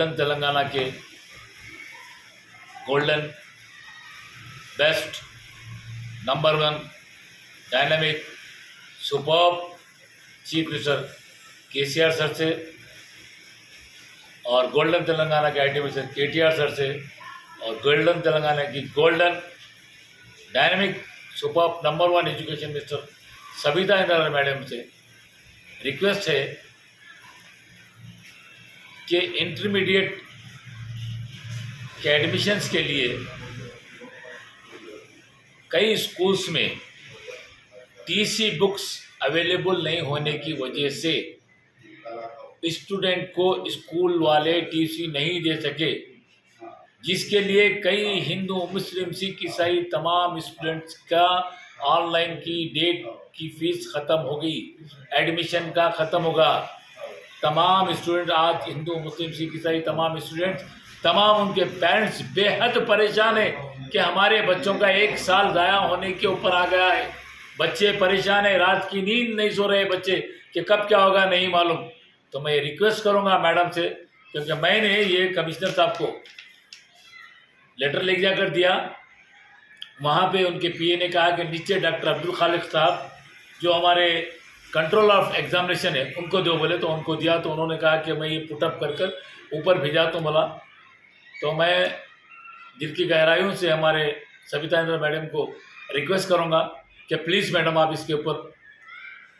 Golden Telangana के golden best number 1 dynamic superb chief minister KCR sir से और गोल्डन तेलंगाना के आईटी मिनिस्टर केटीआर सर से और गोल्डन तेलंगाना की golden dynamic superb number 1 education minister Savita Indrani madam से रिक्वेस्ट है कि इंटरमीडिएट के एडमिशन्स के लिए कई स्कूल्स में टीसी बुक्स अवेलेबल नहीं होने की वजह से स्टूडेंट को स्कूल वाले टीसी नहीं दे सके, जिसके लिए कई हिंदू मुस्लिम सिख ईसाई तमाम स्टूडेंट्स का ऑनलाइन की डेट की फीस ख़त्म हो गई, एडमिशन का ख़त्म होगा। तमाम स्टूडेंट आज हिंदू मुस्लिम सिख ईसाई तमाम स्टूडेंट्स तमाम उनके पेरेंट्स बेहद परेशान है कि हमारे बच्चों का 1 साल ज़ाया होने के ऊपर आ गया है। बच्चे परेशान है, रात की नींद नहीं सो रहे बच्चे कि कब क्या होगा नहीं मालूम। तो मैं रिक्वेस्ट करूंगा मैडम से, क्योंकि मैंने ये कमिश्नर साहब को लेटर लिख जाकर दिया, वहाँ पे उनके पीए ने कहा कि नीचे डॉक्टर अब्दुल खालिक साहब जो हमारे कंट्रोल ऑफ एग्जामिनेशन है उनको दो बोले, तो उनको दिया। तो उन्होंने कहा कि मैं ये पुटअप कर ऊपर भेजा तो बोला। तो मैं दिल की गहराइयों से हमारे सविता इंद्रानी मैडम को रिक्वेस्ट करूँगा कि प्लीज़ मैडम आप इसके ऊपर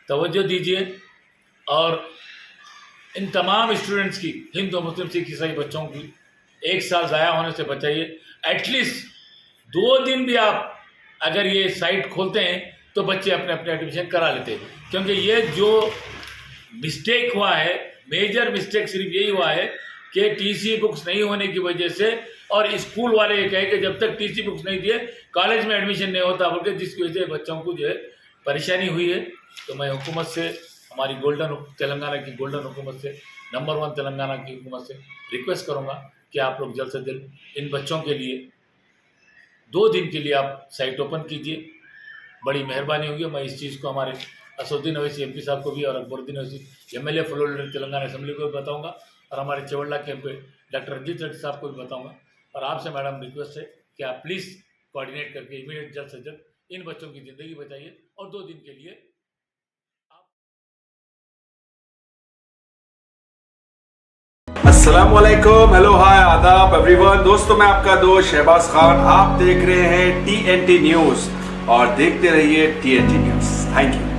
तवज्जो दीजिए और इन तमाम स्टूडेंट्स की हिंदू मुस्लिम सिख ईसाई बच्चों की 1 साल ज़ाया होने से बचाइए। एटलीस्ट 2 दिन भी आप अगर ये साइट खोलते हैं तो बच्चे अपने अपने एडमिशन करा लेते हैं, क्योंकि ये जो मिस्टेक हुआ है, मेजर मिस्टेक सिर्फ यही हुआ है कि टीसी बुक्स नहीं होने की वजह से, और स्कूल वाले ये कहे कि जब तक टीसी बुक्स नहीं दिए कॉलेज में एडमिशन नहीं होता बोलते, जिसकी वजह से बच्चों को जो है परेशानी हुई है। तो मैं हुकूमत से, हमारी गोल्डन तेलंगाना की गोल्डन हुकूमत से, नंबर 1 तेलंगाना की हुकूमत से रिक्वेस्ट करूँगा कि आप लोग जल्द से जल्द इन बच्चों के लिए 2 दिन के लिए आप साइट ओपन कीजिए, बड़ी मेहरबानी होगी। मैं इस चीज़ को हमारे असदुद्दीन अवैसी एमपी साहब को भी और Akbaruddin Owaisi MLA floor Telangana assembly को भी बताऊंगा, और हमारे चवड़ला कैंप पे डॉक्टर रंजीत रेड्डी साहब को भी बताऊंगा। और आपसे मैडम रिक्वेस्ट है कि आप प्लीज़ कोऑर्डिनेट करके इमीडिएट जल्द से जल्द इन बच्चों की ज़िंदगी बचाइए और 2 दिन के लिए अस्सलाम वालेकुम, हेलो, हाय, आदाब एवरीवन। दोस्तों मैं आपका दोस्त शहबाज खान, आप देख रहे हैं TNT न्यूज़ और देखते रहिए TNT न्यूज़। Thank you.